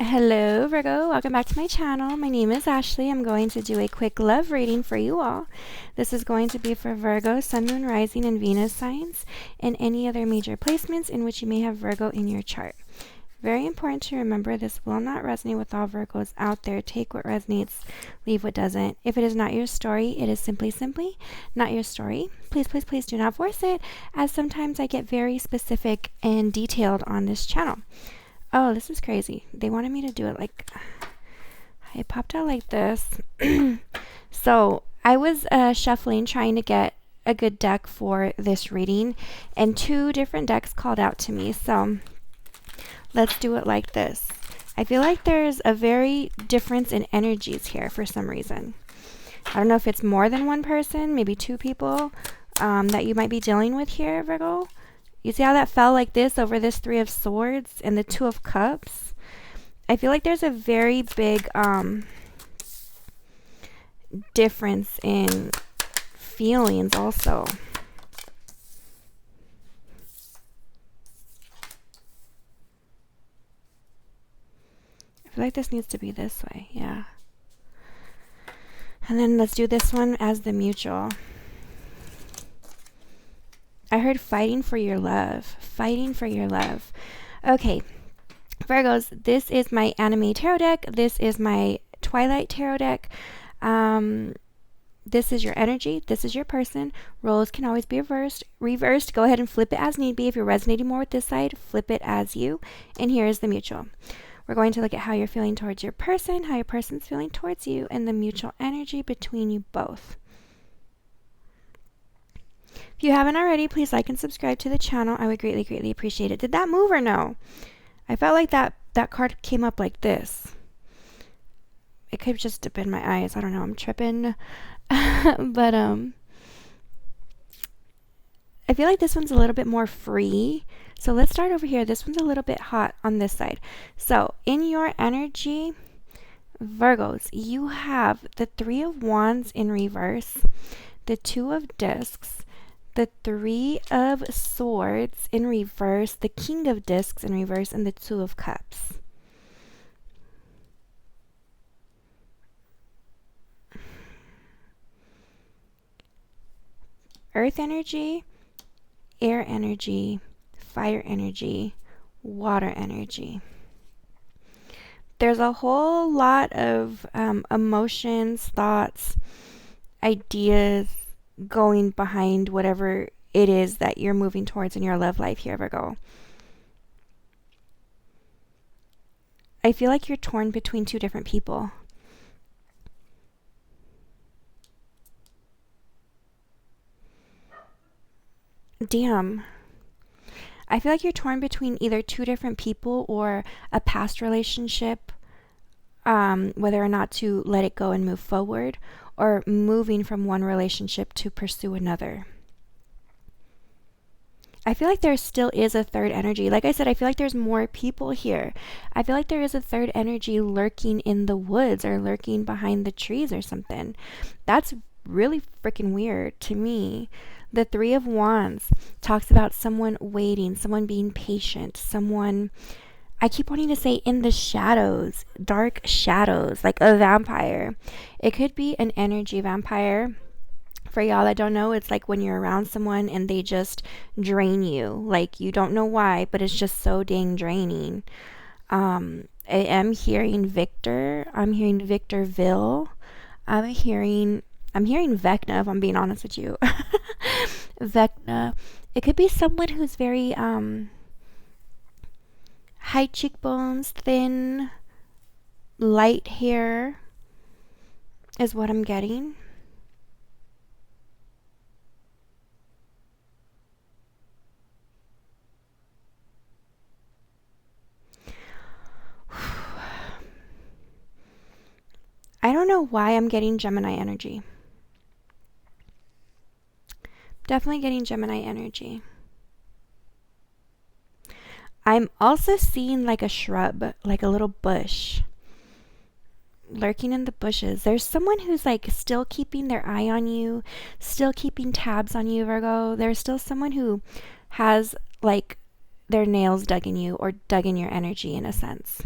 Hello Virgo, welcome back to my channel. My name is Ashley. I'm going to do a quick love reading for you all. This is going to be for Virgo, Sun, Moon, Rising, and Venus signs, and any other major placements in which you may have Virgo in your chart. Very important to remember, this will not resonate with all Virgos out there. Take what resonates, leave what doesn't. If it is not your story, it is simply not your story. Please, please, please do not force it, as sometimes I get very specific and detailed on this channel. Oh, this is crazy. They wanted me to do it like, it popped out like this. So I was shuffling, trying to get a good deck for this reading, and two different decks called out to me. So let's do it like this. I feel like there's a very difference in energies here for some reason. I don't know if it's more than one person, maybe two people that you might be dealing with here, Virgo. You see how that fell like this over this Three of Swords and the Two of Cups? I feel like there's a very big difference in feelings also. I feel like this needs to be this way, yeah. And then let's do this one as the mutual. I heard fighting for your love. Fighting for your love. Okay, Virgos, this is my anime tarot deck. This is my Twilight tarot deck. This is your energy. This is your person. Roles can always be reversed. Go ahead and flip it as need be. If you're resonating more with this side, flip it as you. And here is the mutual. We're going to look at how you're feeling towards your person, how your person's feeling towards you, and the mutual energy between you both. If you haven't already, please like and subscribe to the channel. I would greatly, greatly appreciate it. Did that move or no? I felt like that card came up like this. It could just have been my eyes. I don't know. I'm tripping. But I feel like this one's a little bit more free. So let's start over here. This one's a little bit hot on this side. So in your energy, Virgos, you have the Three of Wands in reverse, the Two of Discs, the Three of Swords in reverse, the King of Discs in reverse, and the Two of Cups. Earth energy, air energy, fire energy, water energy. There's a whole lot of emotions, thoughts, ideas going behind whatever it is that you're moving towards in your love life here, Virgo. I feel like you're torn between two different people. Damn. I feel like you're torn between either two different people or a past relationship, whether or not to let it go and move forward, or moving from one relationship to pursue another. I feel like there still is a third energy. Like I said, I feel like there's more people here. I feel like there is a third energy lurking in the woods or lurking behind the trees or something. That's really freaking weird to me. The Three of Wands talks about someone waiting, someone being patient, someone, I keep wanting to say in the shadows, dark shadows, like a vampire. It could be an energy vampire. For y'all that don't know, it's like when you're around someone and they just drain you. Like you don't know why, but it's just so dang draining. I am hearing Victor. I'm hearing Victorville. I'm hearing Vecna, if I'm being honest with you. Vecna. It could be someone who's very high cheekbones, thin, light hair is what I'm getting. I don't know why I'm getting Gemini energy. Definitely getting Gemini energy. I'm also seeing like a shrub, like a little bush lurking in the bushes. There's someone who's like still keeping their eye on you, still keeping tabs on you, Virgo. There's still someone who has like their nails dug in you or dug in your energy in a sense.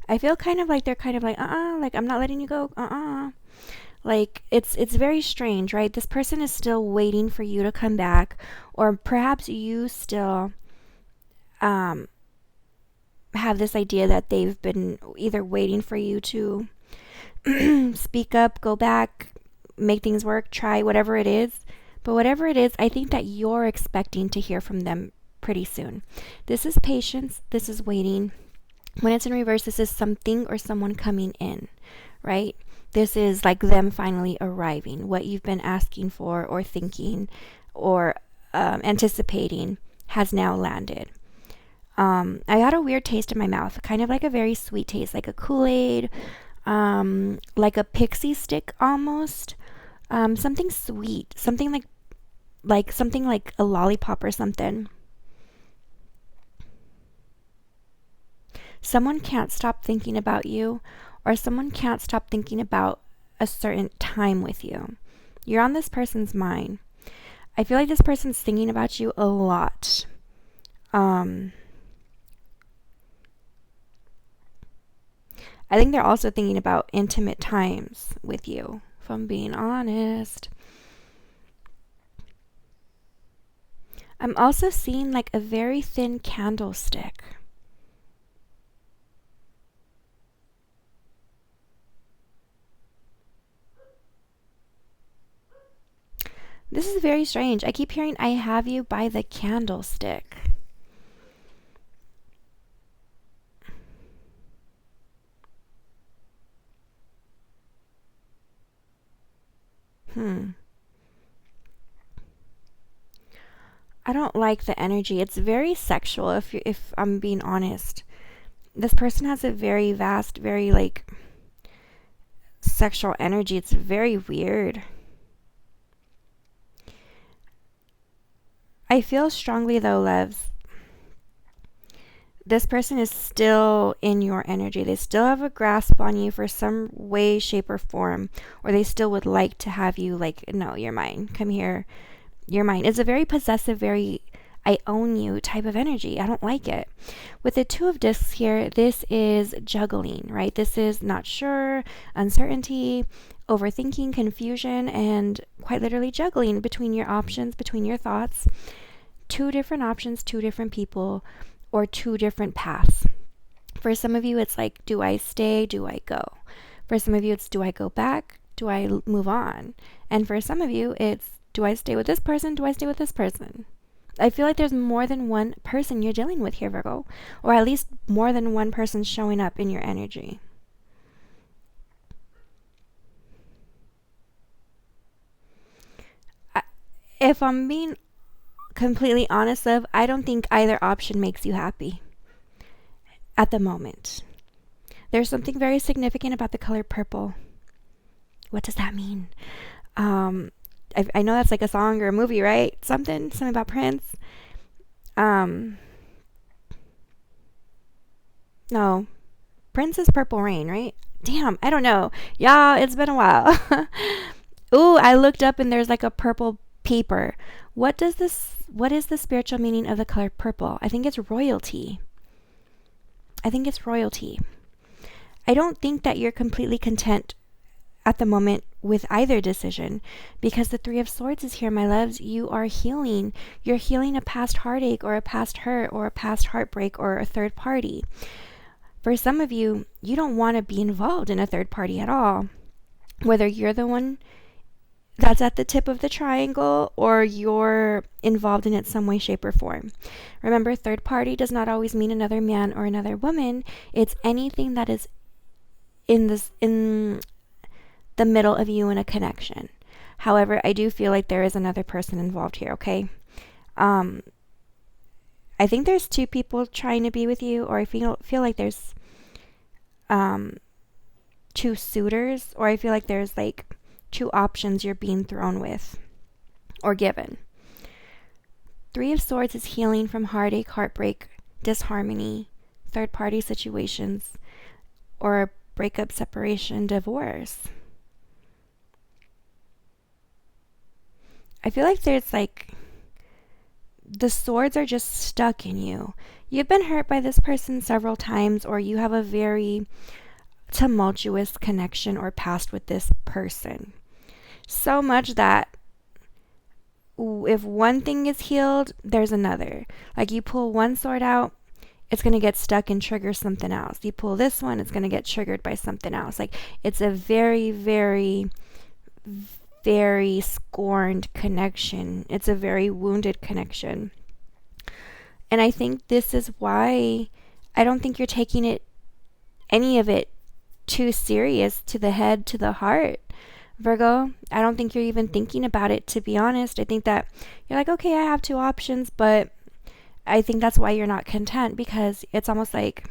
I feel kind of like they're kind of like, like I'm not letting you go, Like it's very strange, right? This person is still waiting for you to come back, or perhaps you still have this idea that they've been either waiting for you to speak up, go back, make things work, try whatever it is. But whatever it is, I think that you're expecting to hear from them pretty soon. This is patience. This is waiting. When it's in reverse, this is something or someone coming in, right? This is like them finally arriving. What you've been asking for or thinking or anticipating has now landed. I got a weird taste in my mouth, kind of like a very sweet taste, like a Kool-Aid, like a pixie stick almost. Something sweet, something like something like a lollipop or something. Someone can't stop thinking about you, or someone can't stop thinking about a certain time with you. You're on this person's mind. I feel like this person's thinking about you a lot. I think they're also thinking about intimate times with you, if I'm being honest. I'm also seeing like a very thin candlestick. This is very strange. I keep hearing, I have you by the candlestick. I don't like the energy. It's very sexual, if I'm being honest. This person has a very vast, very like sexual energy. It's very weird. I feel strongly though, loves, this person is still in your energy. They still have a grasp on you for some way, shape, or form. Or they still would like to have you like, no, you're mine. Come here. You're mine. It's a very possessive, very I own you type of energy. I don't like it. With the Two of Discs here, this is juggling, right? This is not sure, uncertainty, overthinking, confusion, and quite literally juggling between your options, between your thoughts. Two different options, two different people, or two different paths. For some of you, it's like, do I stay? Do I go? For some of you, it's, do I go back? Do I move on? And for some of you, it's, do I stay with this person? Do I stay with this person? I feel like there's more than one person you're dealing with here, Virgo. Or at least more than one person showing up in your energy. If I'm being completely honest, love, I don't think either option makes you happy at the moment. There's something very significant about the color purple. What does that mean? I know that's like a song or a movie, right? Something about Prince. No, Prince is Purple Rain, right? Damn, I don't know. Yeah, it's been a while. Ooh, I looked up and there's like a purple paper. What is the spiritual meaning of the color purple? I think it's royalty. I don't think that you're completely content at the moment with either decision, because the Three of Swords is here, my loves. You are healing. You're healing a past heartache or a past hurt or a past heartbreak or a third party. For some of you, you don't want to be involved in a third party at all. Whether you're the one that's at the tip of the triangle or you're involved in it some way, shape, or form. Remember, third party does not always mean another man or another woman. It's anything that is in the middle of you in a connection. However, I do feel like there is another person involved here, okay? I think there's two people trying to be with you, or I feel like there's two suitors, or I feel like there's like two options you're being thrown with or given. Three of Swords is healing from heartache, heartbreak, disharmony, third party situations, or a breakup, separation, divorce. I feel like there's like the swords are just stuck in you. You've been hurt by this person several times, or you have a very tumultuous connection or past with this person. So much that if one thing is healed, there's another. Like you pull one sword out, it's going to get stuck and trigger something else. You pull this one, it's going to get triggered by something else. Like it's a very, very, very scorned connection. It's a very wounded connection. And I think this is why I don't think you're taking it, any of it, too serious, to the head, to the heart, Virgo. I don't think you're even thinking about it, to be honest. I think that you're like, okay, I have two options, but I think that's why you're not content, because it's almost like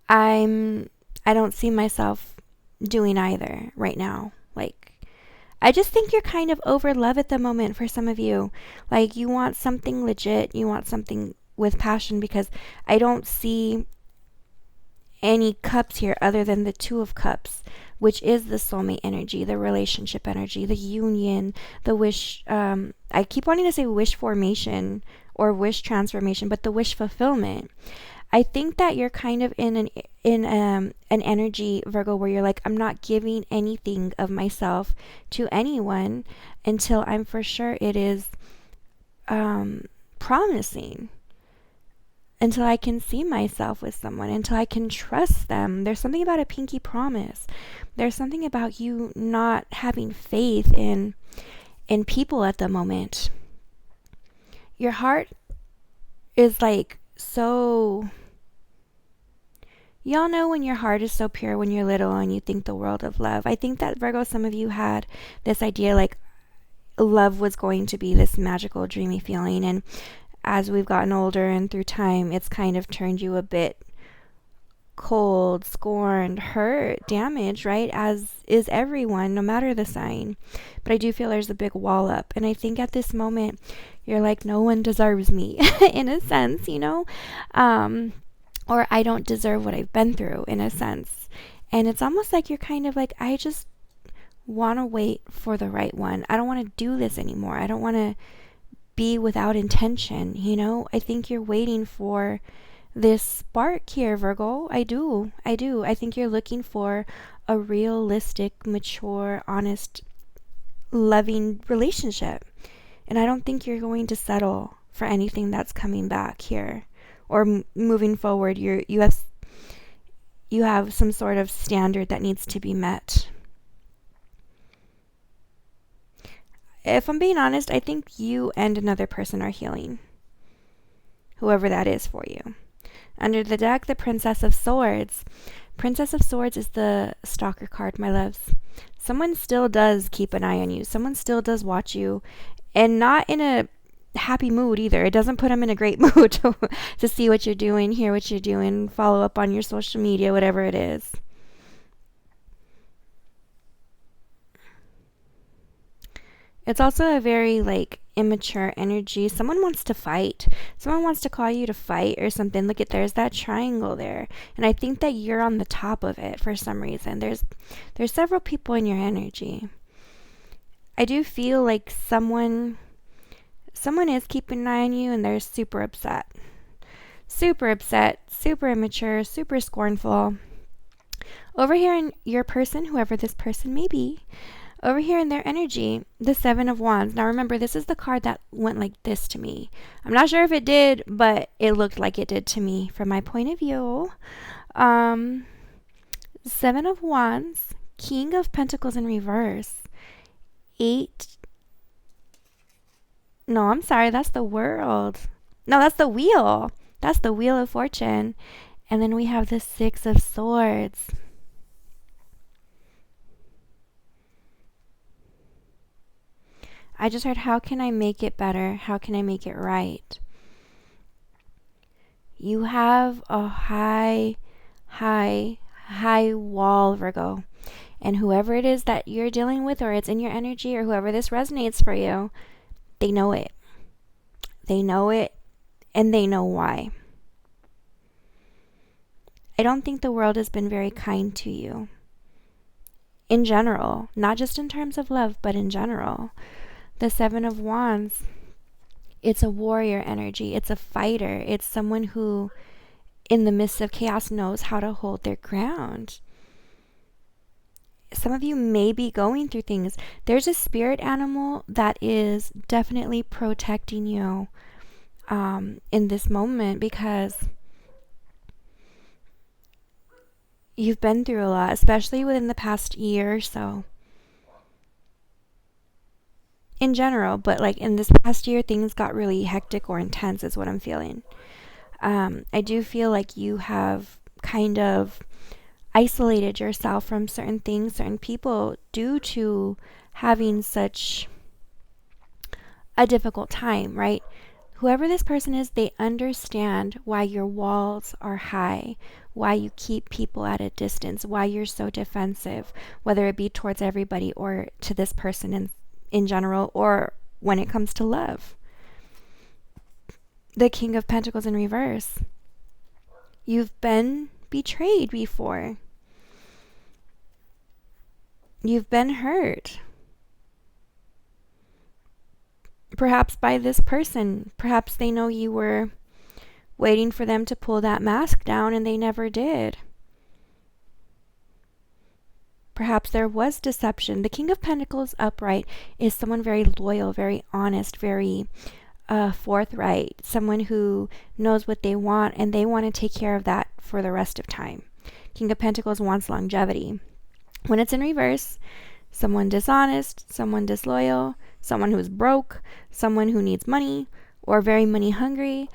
I don't see myself doing either right now. Like, I just think you're kind of over love at the moment for some of you. Like, you want something legit, you want something with passion, because I don't see any cups here other than the Two of Cups, which is the soulmate energy, the relationship energy, the union, the wish. I keep wanting to say wish formation or wish transformation, but the wish fulfillment. I think that you're kind of in an energy, Virgo, where you're like, I'm not giving anything of myself to anyone until I'm for sure it is promising. Until I can see myself with someone, until I can trust them. There's something about a pinky promise. There's something about you not having faith in people at the moment. Your heart is like so... Y'all know when your heart is so pure when you're little and you think the world of love. I think that, Virgo, some of you had this idea like love was going to be this magical, dreamy feeling, and as we've gotten older and through time, it's kind of turned you a bit cold, scorned, hurt, damaged, right? As is everyone, no matter the sign. But I do feel there's a big wall up. And I think at this moment, you're like, no one deserves me, in a sense, you know? Or I don't deserve what I've been through, in a sense. And it's almost like you're kind of like, I just want to wait for the right one. I don't want to do this anymore. I don't want to be without intention, you know? I think you're waiting for this spark here, Virgo. I do. I think you're looking for a realistic, mature, honest, loving relationship. And I don't think you're going to settle for anything that's coming back here or moving forward. You have some sort of standard that needs to be met. If I'm being honest, I think you and another person are healing. Whoever that is for you. Under the deck, the Princess of Swords. Princess of Swords is the stalker card, my loves. Someone still does keep an eye on you. Someone still does watch you. And not in a happy mood either. It doesn't put them in a great mood to see what you're doing, hear what you're doing, follow up on your social media, whatever it is. It's also a very like immature energy. Someone wants to fight. Someone wants to call you to fight or something. Look at, there's that triangle there. And I think that you're on the top of it for some reason. There's several people in your energy. I do feel like someone is keeping an eye on you and they're super upset. Super upset, super immature, super scornful. Over here in your person, whoever this person may be, over here in their energy, the Seven of Wands. Now remember, this is the card that went like this to me. I'm not sure if it did, but it looked like it did to me from my point of view. Seven of Wands, King of Pentacles in reverse. No, I'm sorry, that's the World. No, that's the Wheel. That's the Wheel of Fortune. And then we have the Six of Swords. I just heard, how can I make it better? How can I make it right? You have a high wall, Virgo. And whoever it is that you're dealing with, or it's in your energy, or whoever this resonates for you, they know it. They know it, and they know why. I don't think the world has been very kind to you. In general, not just in terms of love, but in general. The Seven of Wands. It's a warrior energy. It's a fighter. It's someone who, in the midst of chaos, knows how to hold their ground. Some of you may be going through things. There's a spirit animal that is definitely protecting you in this moment, because you've been through a lot, especially within the past year or so. In general, but like in this past year, things got really hectic or intense is what I'm feeling. I do feel like you have kind of isolated yourself from certain things, certain people, due to having such a difficult time, right? Whoever this person is, they understand why your walls are high, why you keep people at a distance, why you're so defensive, whether it be towards everybody or to this person in general, or when it comes to love. The King of Pentacles in reverse. You've been betrayed before. You've been hurt. Perhaps by this person. Perhaps they know you were waiting for them to pull that mask down and they never did. Perhaps there was deception. The King of Pentacles upright is someone very loyal, very honest, very forthright, someone who knows what they want and they want to take care of that for the rest of time. King of Pentacles wants longevity. When it's in reverse, someone dishonest, someone disloyal, someone who's broke, someone who needs money or very money hungry,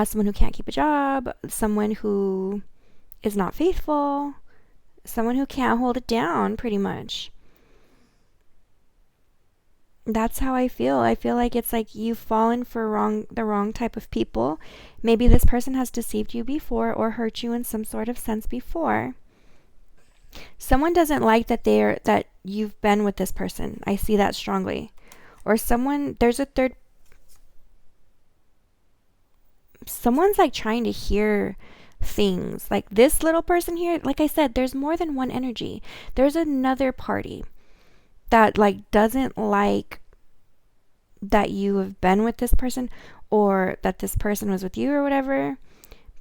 someone who can't keep a job, someone who is not faithful, someone who can't hold it down, pretty much. That's how I feel. I feel like it's like you've fallen for the wrong type of people. Maybe this person has deceived you before or hurt you in some sort of sense before. Someone doesn't like that you've been with this person. I see that strongly. Or there's a third, someone's like trying to hear things. Like this little person here, like I said, there's more than one energy. There's another party that like doesn't like that you have been with this person or that this person was with you or whatever.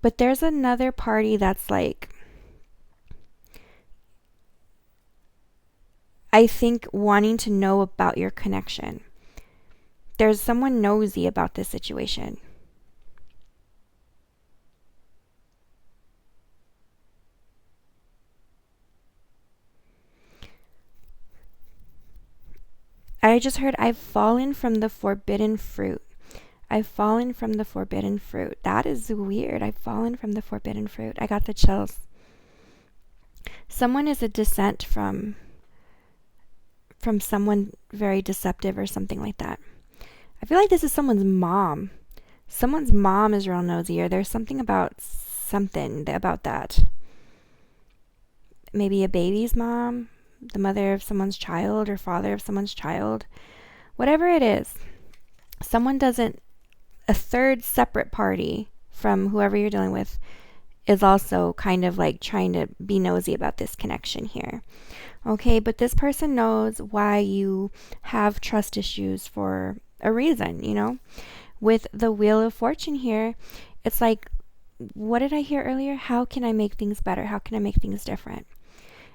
But there's another party that's like, I think, wanting to know about your connection. There's someone nosy about this situation. I just heard, I've fallen from the forbidden fruit. I've fallen from the forbidden fruit. That is weird. I've fallen from the forbidden fruit. I got the chills. Someone is a descent from someone very deceptive or something like that. I feel like this is someone's mom. Someone's mom is real nosy, or there's something about that. Maybe a baby's mom, the mother of someone's child or father of someone's child. Whatever it is, a third separate party from whoever you're dealing with is also kind of like trying to be nosy about this connection here. Okay, but this person knows why you have trust issues for a reason, you know? With the Wheel of Fortune here, it's like, what did I hear earlier? How can I make things better? How can I make things different?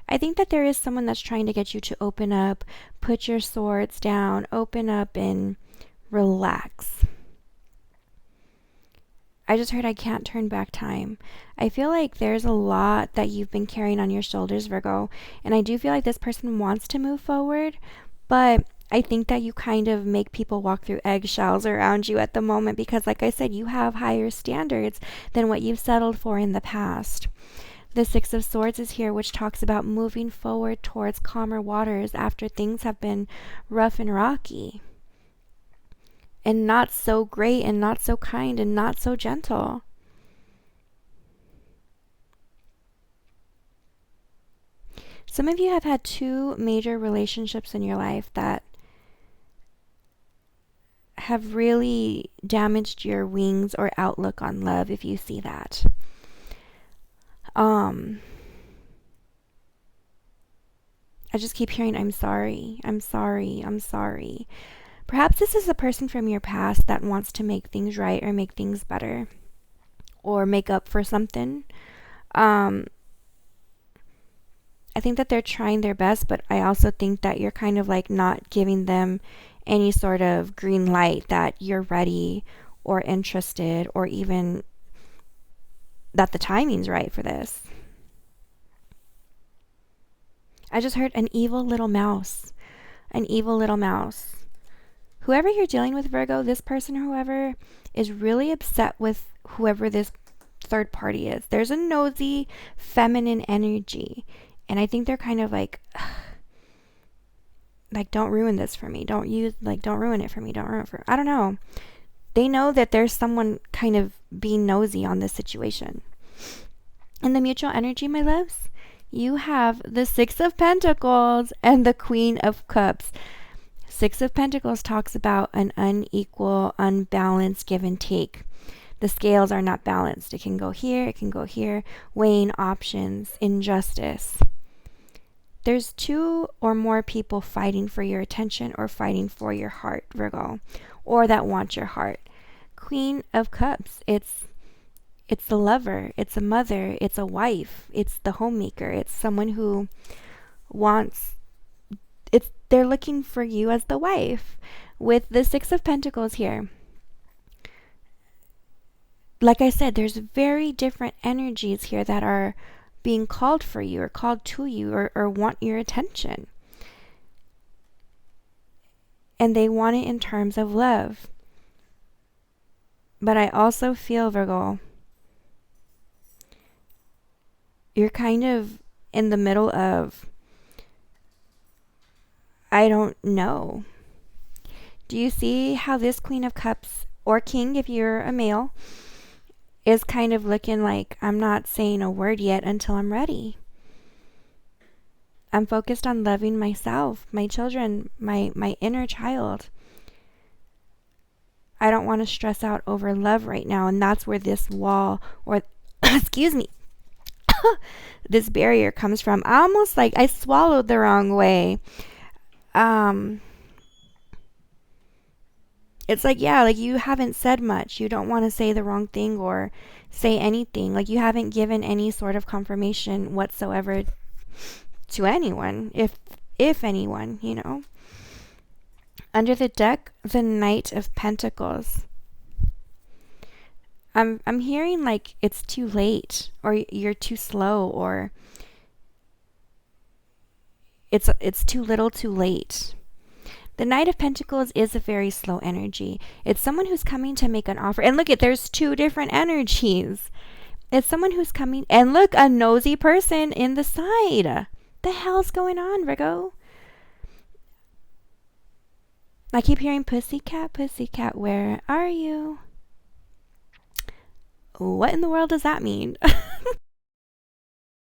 I think that there is someone that's trying to get you to open up, put your swords down, open up and relax. I just heard, I can't turn back time. I feel like there's a lot that you've been carrying on your shoulders, Virgo. And I do feel like this person wants to move forward, but I think that you kind of make people walk through eggshells around you at the moment because, like I said, you have higher standards than what you've settled for in the past. The Six of Swords is here, which talks about moving forward towards calmer waters after things have been rough and rocky, and not so great, and not so kind, and not so gentle. Some of you have had 2 major relationships in your life that have really damaged your wings or outlook on love, if you see that. I just keep hearing, I'm sorry, I'm sorry, I'm sorry. Perhaps this is a person from your past that wants to make things right or make things better or make up for something. I think that they're trying their best, but I also think that you're kind of like not giving them any sort of green light that you're ready or interested, or even that the timing's right for this. I just heard an evil little mouse. An evil little mouse. Whoever you're dealing with, Virgo, this person or whoever, is really upset with whoever this third party is. There's a nosy, feminine energy. And I think they're kind of like, don't ruin this for me. Don't ruin it for me. Don't ruin it for me. I don't know. They know that there's someone kind of being nosy on this situation. In the mutual energy, my loves, you have the Six of Pentacles and the Queen of Cups. Six of Pentacles talks about an unequal, unbalanced give and take. The scales are not balanced. It can go here, it can go here, weighing options, injustice. There's two or more people fighting for your attention or fighting for your heart, Virgo, or that want your heart. Queen of Cups, it's the lover, it's a mother, it's a wife, it's the homemaker, it's someone who wants, they're looking for you as the wife. With the Six of Pentacles here, like I said, there's very different energies here that are being called for you or called to you or want your attention. And they want it in terms of love. But I also feel, Virgo, you're kind of in the middle of, I don't know. Do you see how this Queen of Cups, or King if you're a male, is kind of looking like, I'm not saying a word yet until I'm ready. I'm focused on loving myself, my children, my inner child. I don't want to stress out over love right now. And that's where this wall, or excuse me, this barrier comes from. Almost like I swallowed the wrong way. It's like, yeah, like you haven't said much. You don't want to say the wrong thing or say anything. Like you haven't given any sort of confirmation whatsoever to anyone, if anyone, you know. Under the deck, the Knight of Pentacles. I'm hearing like it's too late, or you're too slow, or it's too little too late. The Knight of Pentacles is a very slow energy. It's someone who's coming to make an offer. And look, there's two different energies. It's someone who's coming, and look, a nosy person in the side. The hell's going on, Virgo? I keep hearing, pussycat, pussycat, where are you? What in the world does that mean?